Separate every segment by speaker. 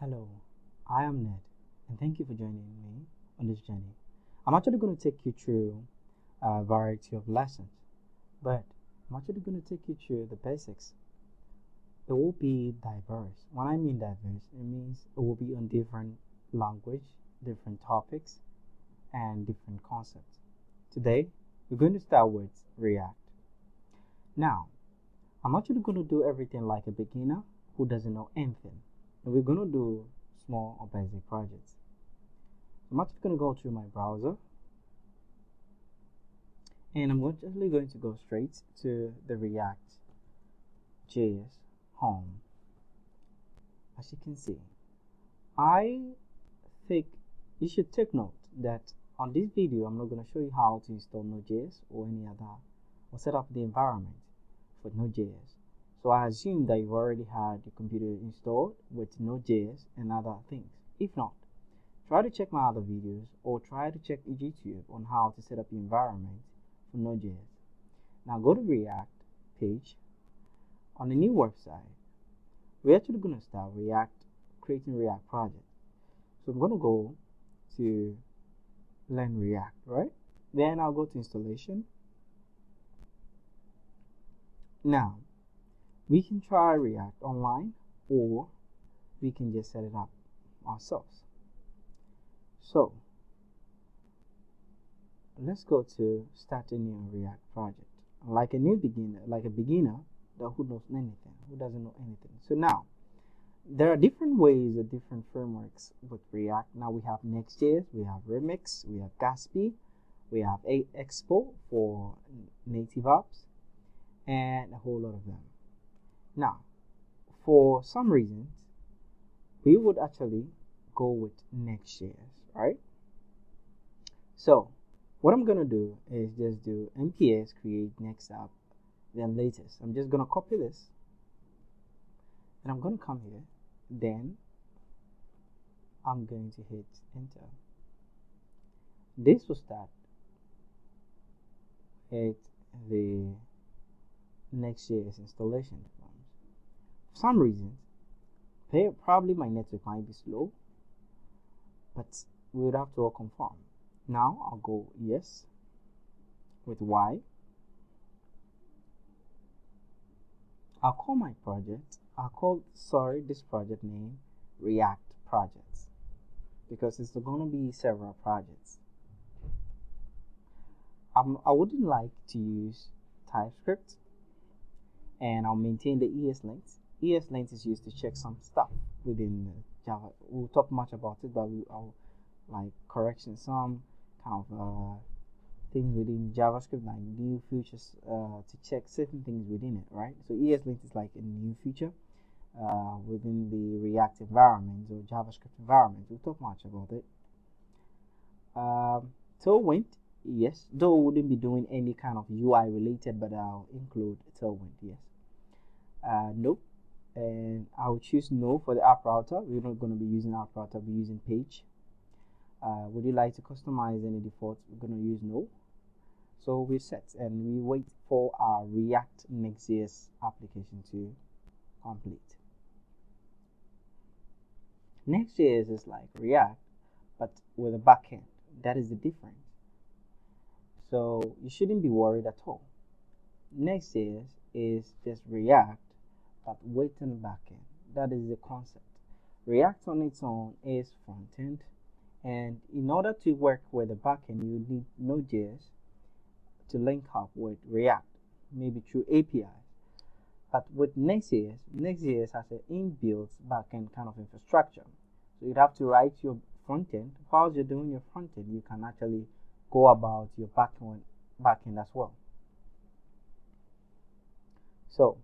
Speaker 1: Hello, I am Ned, and thank you for joining me on this journey. I'm actually going to take you through a variety of lessons, but I'm actually going to take you through the basics. It will be diverse. When I mean diverse, it means it will be on different language, different topics, and different concepts. Today, we're going to start with React. Now, I'm actually going to do everything like a beginner who doesn't know anything. And we're going to do small or basic projects. I'm actually going to go through my browser, and I'm actually going to go straight to the Reactjs home. As you can see, I think you should take note that on this video I'm not going to show you how to install Node.js or any other or set up the environment for Node.js. So I assume that you've already had your computer installed with Node.js and other things. If not, try to check my other videos or try to check YouTube on how to set up your environment for Node.js. Now go to React page. On the new website, we're actually going to start creating React project. So I'm going to go to learn React, right? Then I'll go to installation. Now, we can try React online, or we can just set it up ourselves. So let's go to start a new React project. Like a beginner who knows anything, who doesn't know anything. So now there are different ways or different frameworks with React. Now we have Next.js, we have Remix, we have Gatsby, we have Expo for native apps, and a whole lot of them. Now, for some reasons, we would actually go with Next.js, right? So, what I'm going to do is just do nps create next app, then latest. I'm just going to copy this, and I'm going to come here, then I'm going to hit enter. This will start at the Next.js installation. For some reason, probably my network might be slow, but we would have to confirm. Now I'll go yes with Y. I'll call my project. This project name React Projects, because it's going to be several projects. I wouldn't like to use TypeScript, and I'll maintain the ESLint. ESLint is used to check some stuff within Java. We'll talk much about it, but I'll like correction some kind of things within JavaScript, like new features to check certain things within it, right? So ESLint is like a new feature within the React environment or JavaScript environment. We'll talk much about it. Tailwind, yes, though we wouldn't be doing any kind of UI related, but I'll include Tailwind, yes. Nope, and I'll choose no for the app router. We're not going to be using app router, we'll be using page. Would you like to customize any defaults? We're going to use no. So we're set, and we wait for our React Next.js application to complete. Next.js is like React, but with a backend. That is the difference. So you shouldn't be worried at all. Next.js is just React, but with a backend. That is the concept. React on its own is front-end, and in order to work with the backend, you need Node.js to link up with React, maybe through APIs. But with Next.js has an inbuilt backend kind of infrastructure. So you'd have to write your front-end. While you're doing your front-end, you can actually go about your backend as well. So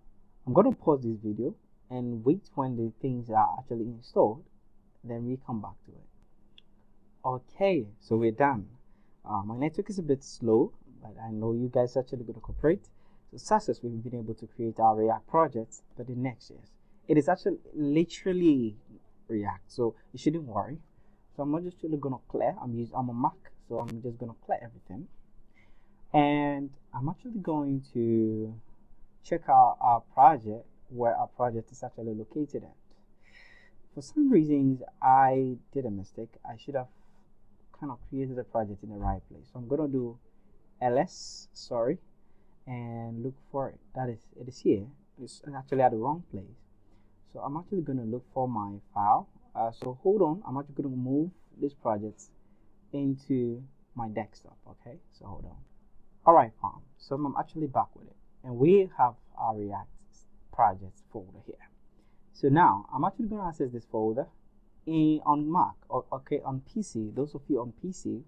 Speaker 1: I'm going to pause this video and wait when the things are actually installed, then we come back to it. Okay, so we're done. My network is a bit slow, but I know you guys are actually going to cooperate. So success, we've been able to create our React projects, but in Next.js, it is actually literally React, so you shouldn't worry. So I'm not just really going to clear. I'm a Mac, so I'm just going to clear everything, and I'm actually going to check out our project, where our project is actually located at. for some reasons I did a mistake. I should have kind of created a project in the right place. So I'm gonna do ls, sorry, and look for it. It is here. It's actually at the wrong place. So I'm actually gonna look for my file. So hold on, I'm actually gonna move this project into my desktop. Okay, so hold on. All right, fine. So I'm actually back with it, and we have our React projects folder here. So now I'm actually going to access this folder on Mac, or okay, on PC. Those of you on PC,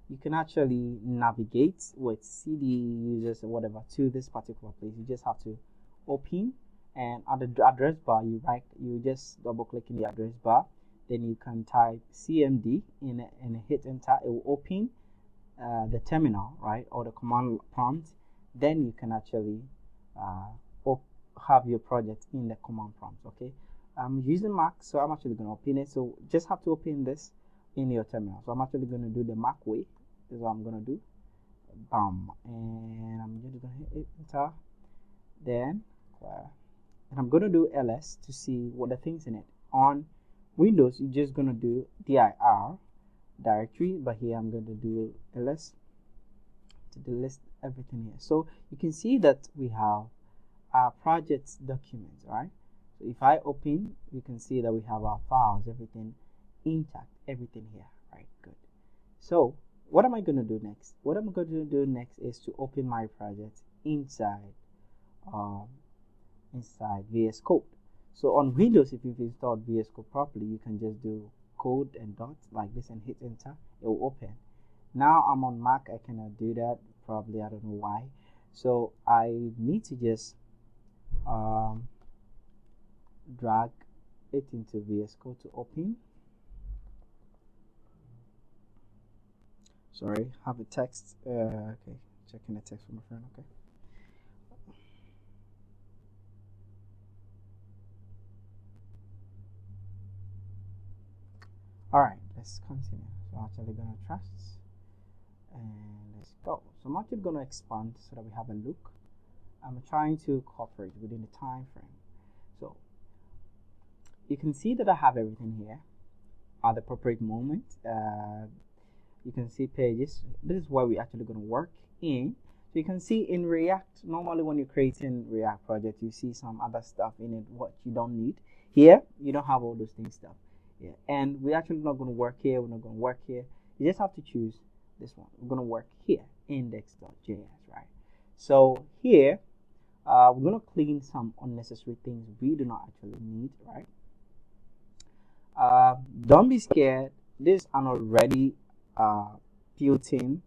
Speaker 1: you can actually navigate with CD users or whatever to this particular place. You just have to open, and at the address bar, you just double click in the address bar. Then you can type CMD and hit enter. It will open the terminal, right, or the command prompt. Then you can actually have your project in the command prompt. Okay, I'm using Mac, so I'm actually going to open it. So just have to open this in your terminal. So I'm actually going to do the Mac way. This is what I'm going to do. Bam, and I'm just going to hit enter. Then and I'm going to do ls to see what the things in it. On Windows, you're just going to do dir directory, but here I'm going to do ls to delist everything here. So you can see that we have our project documents, right? So if I open, you can see that we have our files, everything intact, everything here, right? Good. So what am I going to do next? What I'm going to do next is to open my project inside VS Code. So on Windows, if you've installed VS Code properly, you can just do code and dots like this and hit enter. It will open. Now I'm on Mac, I cannot do that. Probably, I don't know why. So I need to just drag it into VS Code to open. Sorry, have a text. Okay, checking the text from a friend. Okay. All right, let's continue. So I'm actually gonna trust, and let's go. So I'm actually gonna expand so that we have a look. I'm trying to cooperate within the time frame. So you can see that I have everything here at the appropriate moment. You can see pages. This is where we're actually going to work in. So you can see in React, normally when you're creating React project, you see some other stuff in it what you don't need. Here you don't have all those things stuff. Yeah, and we're actually not going to work here. We're not going to work here. You just have to choose this one. We're going to work here, index.js, right? So here we're going to clean some unnecessary things we do not actually need, right? Don't be scared. This is an already built-in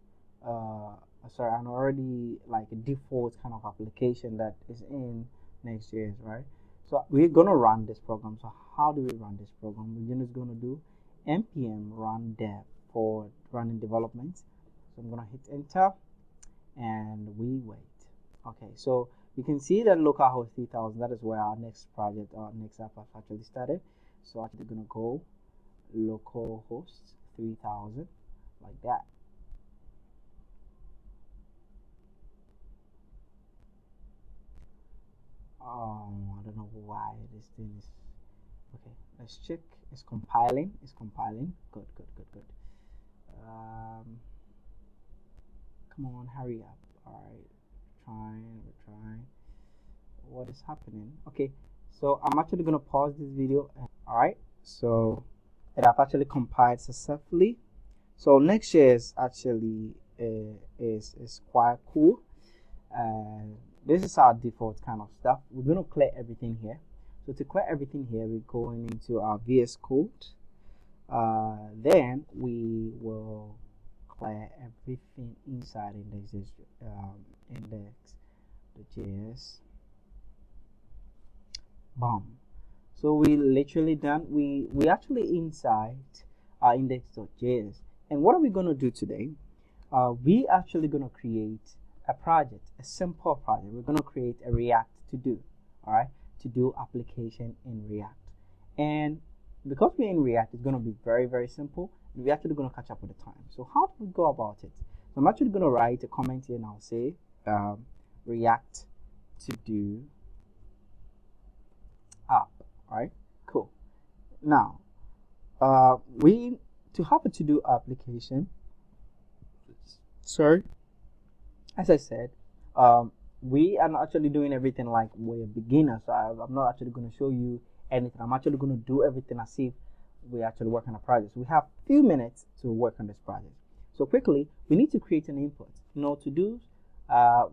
Speaker 1: an already like a default kind of application that is in Next.js, right? So we're gonna run this program. So how do we run this program? We're just gonna do npm run dev for running development. So I'm gonna hit enter and we wait. Okay, so you can see that localhost 3000, that is where our next project or next app has actually started. So I'm actually gonna go localhost 3000 like that. I don't know why this thing is okay. Let's check. It's compiling. It's compiling. Good. Come on, hurry up. All right, we're trying. What is happening? Okay, so I'm actually gonna pause this video. All right, so it have actually compiled successfully. So Next.js actually is quite cool. This is our default kind of stuff. We're going to clear everything here. So to clear everything here, we're going into our VS Code. Then we will clear everything inside index.js. Boom. So we literally done. We actually inside our index.js. And what are we going to do today? We actually going to create a project, a simple project. We're going to create a React to do, all right, to do application in React. And because we're in React, it's going to be very, very simple. We're actually going to catch up with the time. So how do we go about it? So I'm actually going to write a comment here and I'll say React to do app. All right, cool. Now, we to have a to-do application. Sorry, as I said, we are not actually doing everything like we're beginners. So I'm not actually going to show you anything. I'm actually going to do everything as if we actually work on a project. We have few minutes to work on this project. So quickly, we need to create an input. To do,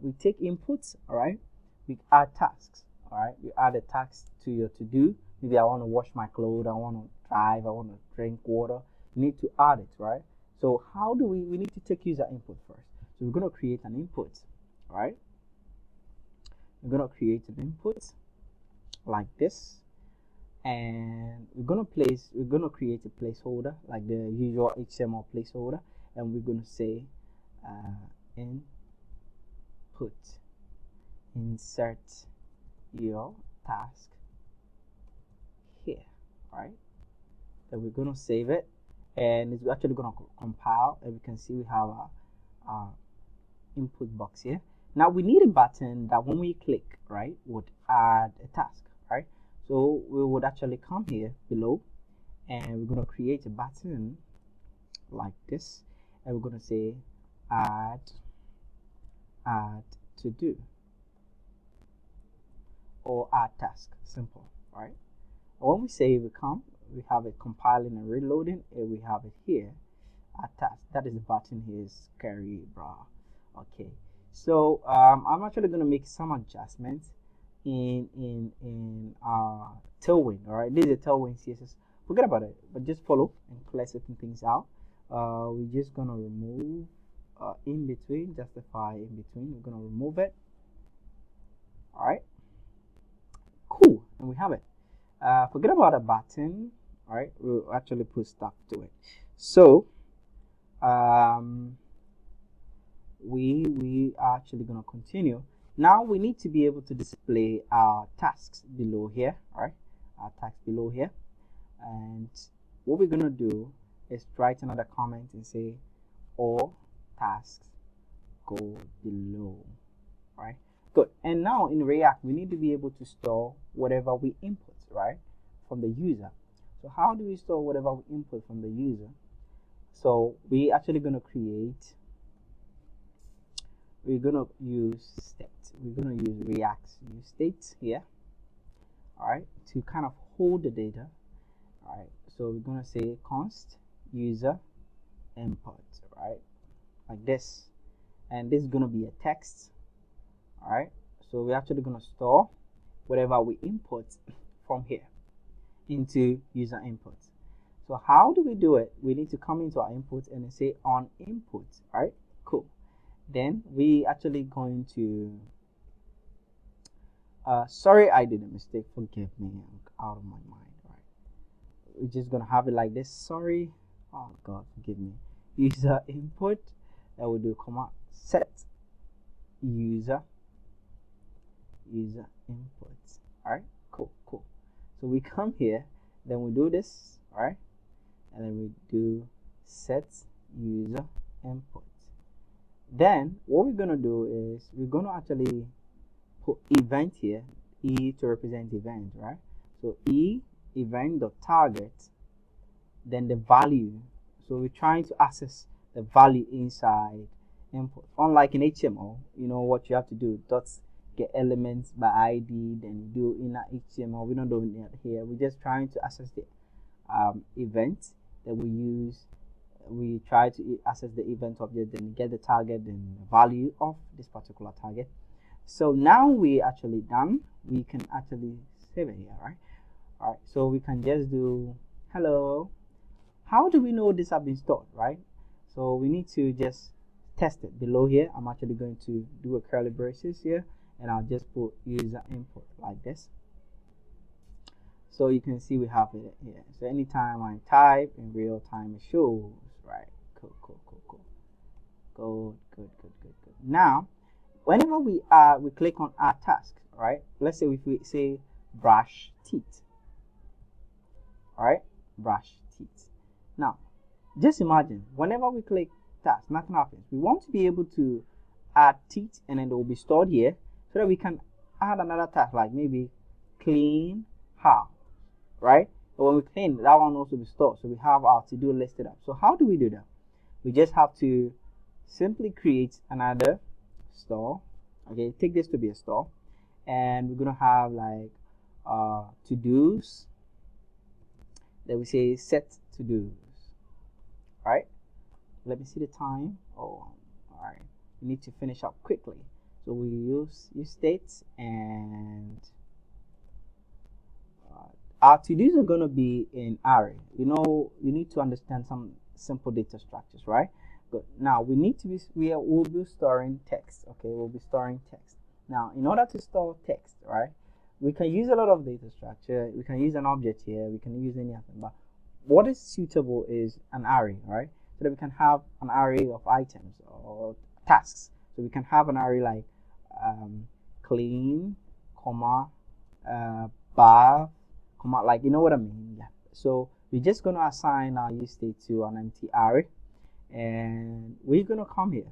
Speaker 1: we take inputs, all right? We add tasks, all right? You add a task to your to-do. Maybe I want to wash my clothes, I want to drive, I want to drink water. You need to add it, right? So how do we need to take user input first. So we're going to create an input, all right? We're going to create an input like this. And we're going to create a placeholder like the usual HTML placeholder, and we're going to say input, insert your task here, right? Then we're going to save it, and it's actually going to compile, and we can see we have a input box here. Now we need a button that when we click, right, would add a task, right? So we would actually come here below, and we're going to create a button like this, and we're going to say add to do or add task, simple, right? When we say we have it compiling and reloading, and we have it here, add task. That is the button here, is scary, bra. Okay, so I'm actually going to make some adjustments in our tailwind. All right, this is a tailwind CSS. Forget about it, but just follow and clear certain things out. We're just gonna remove in between, justify in between. We're gonna remove it. All right, cool, and we have it. Forget about a button. All right, we'll actually put stuff to it. So we are actually gonna continue. Now we need to be able to display our tasks below here, all right? Our tasks below here. And what we're going to do is write another comment and say all tasks go below, right? Good. And now in React, we need to be able to store whatever we input, right, from the user. So how do we store whatever we input from the user? So we're actually going to create, we're going to use state. We're going to use React's use state here, all right, to kind of hold the data. All right, so we're going to say const user input, right, like this, and this is going to be a text. All right, so we're actually going to store whatever we input from here into user input. So how do we do it? We need to come into our input and say on input. All right, cool. Then we actually going to sorry, I did a mistake, forgive me, I'm out of my mind, right? We're just gonna have it like this. Sorry, oh god, forgive me. User input, that will do comma set user input. All right, cool. So we come here, then we do this, all right, and then we do set user input. Then what we're gonna do is we're gonna actually put event here, E to represent event, right? So E event.target, then the value. So we're trying to access the value inside input. Unlike in HTML, you know what you have to do, get elements by ID, then you do inner HTML. We're not doing that here. We're just trying to access the event that we use. We try to access the event object, then get the target and the value of this particular target. So now we actually done. We can actually save it here, right? All right, so we can just do hello. How do we know this has been stored, right? So we need to just test it below here. I'm actually going to do a curly braces here, and I'll just put user input like this. So you can see we have it here. So anytime I type in real time, it shows, right? Cool. Good. Now, whenever we click on our task, right? Let's say if we say brush teeth, all right? Brush teeth. Now, just imagine whenever we click task, nothing happens. We want to be able to add teeth, and then it will be stored here, so that we can add another task like maybe clean house, right? But when we clean, that one also be stored. So we have our to-do listed up. So how do we do that? We just have to simply create another store. Okay, take this to be a store, and we're gonna have like to-dos. Then we say set to-dos. Right? Let me see the time. Oh, all right. We need to finish up quickly. So we use states, and our to-dos are going to be in array. You know, you need to understand some simple data structures, right? Good. Now we need to be, we'll be storing text. Okay, we'll be storing text. Now, in order to store text, right, we can use a lot of data structure. We can use an object here. We can use anything, but what is suitable is an array, right? So that we can have an array of items or tasks. So we can have an array like clean, comma, bath, comma, like, you know what I mean? Yeah. So we're just going to assign our use state to an empty array, and we're going to come here.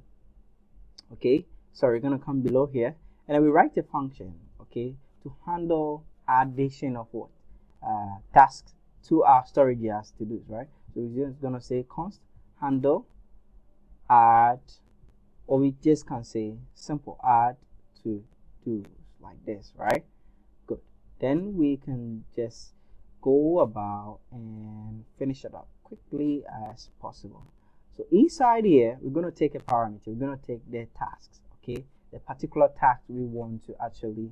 Speaker 1: Okay, so we're going to come below here, and then we write a function, okay, to handle addition of what tasks to our storage as to dos, right? So we're just going to say const handle add, or we just can say simple add to dos like this, right? Good. Then we can just go about and finish it up quickly as possible. So inside here, we're going to take a parameter. We're going to take the tasks, okay, the particular task we want to actually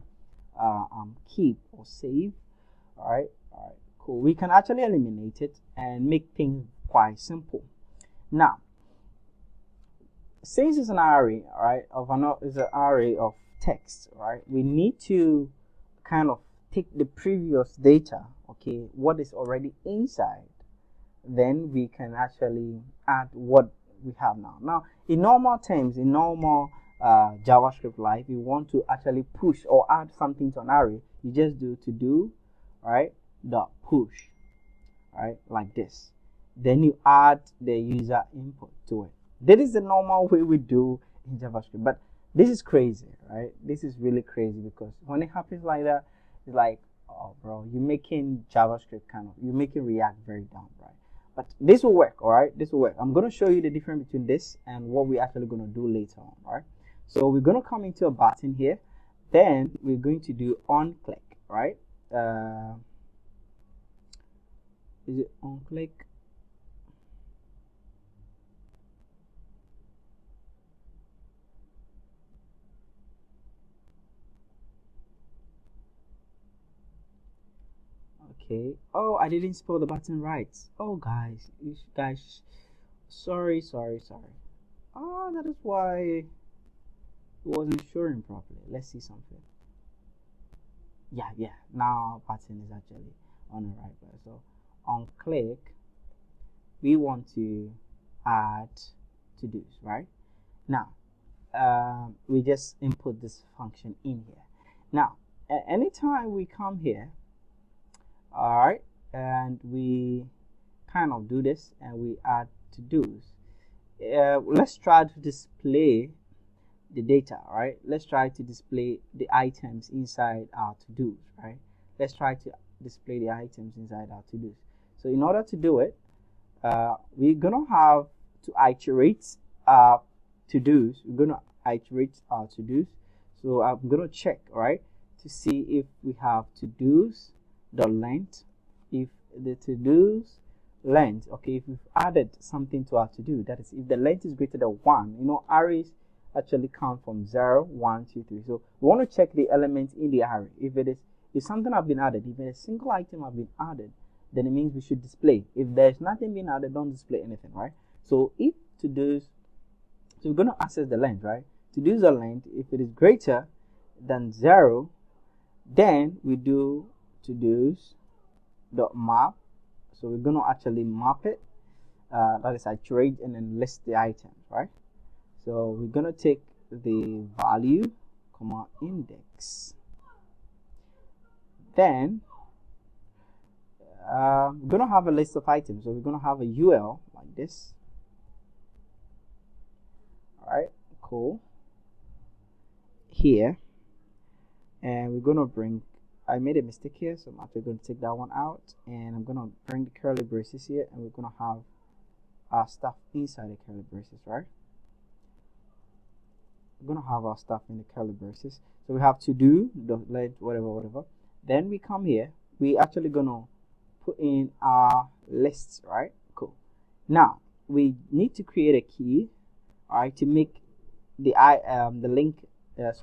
Speaker 1: keep or save. All right, cool. We can actually eliminate it and make things quite simple. Now, since it's an array, right, is an array of text, right, we need to kind of take the previous data, okay, what is already inside, then we can actually add what we have now. Now, in normal terms, in normal JavaScript life, you want to actually push or add something to an array, you just do to do, right, dot push, right, like this. Then you add the user input to it. That is the normal way we do in JavaScript, but this is crazy, right? This is really crazy, because when it happens like that, it's like, oh bro, you're making JavaScript you're making React very dumb, right? But this will work, all right? This will work. I'm going to show you the difference between this and what we're actually going to do later on, all right? So we're going to come into a button here. Then we're going to do on click, right? Is it on click? Okay. Oh, I didn't spell the button right. Oh, guys, sorry. Oh, that is why it wasn't showing properly. Let's see something. Yeah. Now button is actually on the right place. So on click, we want to add to dos, right? Now, we just input this function in here. Now, anytime we come here, all right, and we kind of do this and we add to dos, let's try to display the data, right? Let's try to display the items inside our to dos, right? Let's try to display the items inside our to dos. So in order to do it, we're gonna have to iterate our to dos. We're gonna iterate our to dos. So I'm gonna check, right, to see if we have to dos the length, if the to dos length, okay, if we've added something to our to do, that is, if the length is greater than 1, you know, arrays actually count from 0, 1, 2, 3. So we want to check the elements in the array. If something has been added, if a single item has been added, then it means we should display. If there's nothing being added, don't display anything, right? So if to dos, so we're going to access the length, right? To dos the length, if it is greater than 0, then we do to dos dot map. So we're going to actually map it, that is iterate, and then list the items, right? So we're going to take the value, comma, index. Then we're going to have a list of items. So we're going to have a UL like this. All right, cool. Here, and we're going to bring I made a mistake here, so I'm actually going to take that one out, and I'm going to bring the curly braces here, and we're going to have our stuff inside the curly braces, right? We're going to have our stuff in the curly braces. So we have to do the length, whatever. Then we come here. We actually going to put in our lists, right? Cool. Now we need to create a key, all right, to make the link, the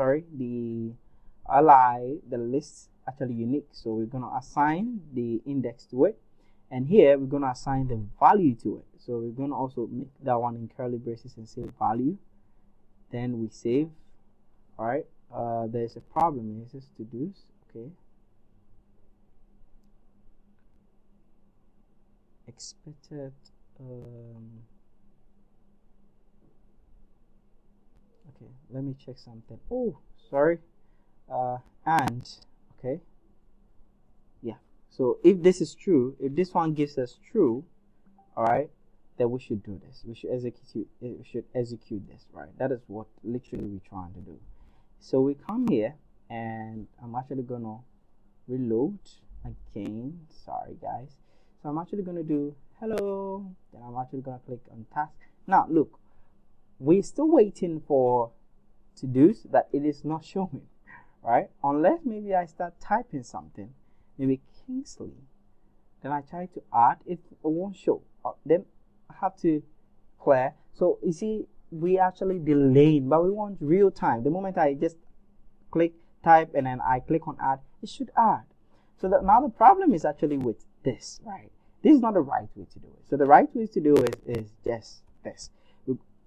Speaker 1: list actually unique. So we're going to assign the index to it, and here we're going to assign the value to it. So we're going to also make that one in curly braces and say value. Then we save. All right. There's a problem. It says to do's. Okay. Expected. Okay. Let me check something. Oh, sorry. And okay. Yeah. So if this is true, if this one gives us true, all right, then we should do this. We should execute this, right? That is what literally we're trying to do. So we come here, and I'm actually gonna reload again. Sorry guys. So I'm actually gonna do hello. Then I'm actually gonna click on task. Now look, we're still waiting for to do's that it is not showing, right? Unless maybe I start typing something, maybe Kingsley. Then I try to add it won't show. Then I have to clear. So you see, we actually delayed, but we want real time. The moment I just click type and then I click on add, it should add. So that now the problem is actually with this, right? This is not the right way to do it. So the right way to do it is just this.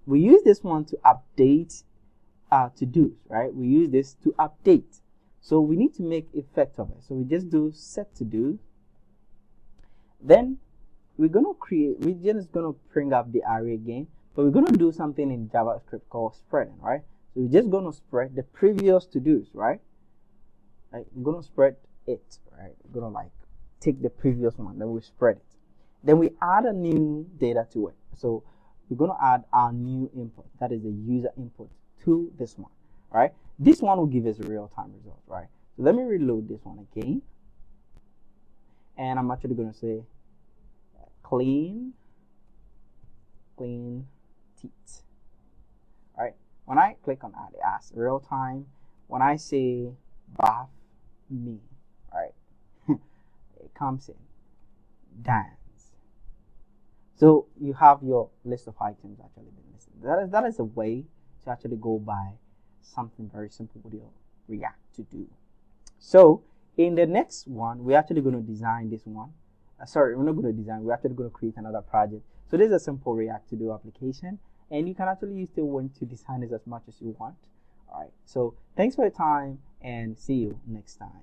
Speaker 1: We use this one to update to do's, right? We use this to update. So we need to make effect of it. So we just do set to do. Then we're gonna just gonna bring up the array again, but we're gonna do something in JavaScript called spreading, right? So we're just gonna spread the previous to do's, right? We're gonna spread it, right? We're gonna like take the previous one, then we spread it. Then we add a new data to it. So we're gonna add our new input, that is the user input, to this one, right? This one will give us a real-time result, right? So let me reload this one again, and I'm actually gonna say clean teeth. All right, when I click on add, it asks real time. When I say bath me, all right, it comes in dance. So you have your list of items actually been listed. That is a way to actually go by something very simple with your React to do. So in the next one, we're actually going to design this one. Sorry, we're not going to design. We're actually going to create another project. So this is a simple React to do application, and you can actually use the one to design this as much as you want. All right. So thanks for your time, and see you next time.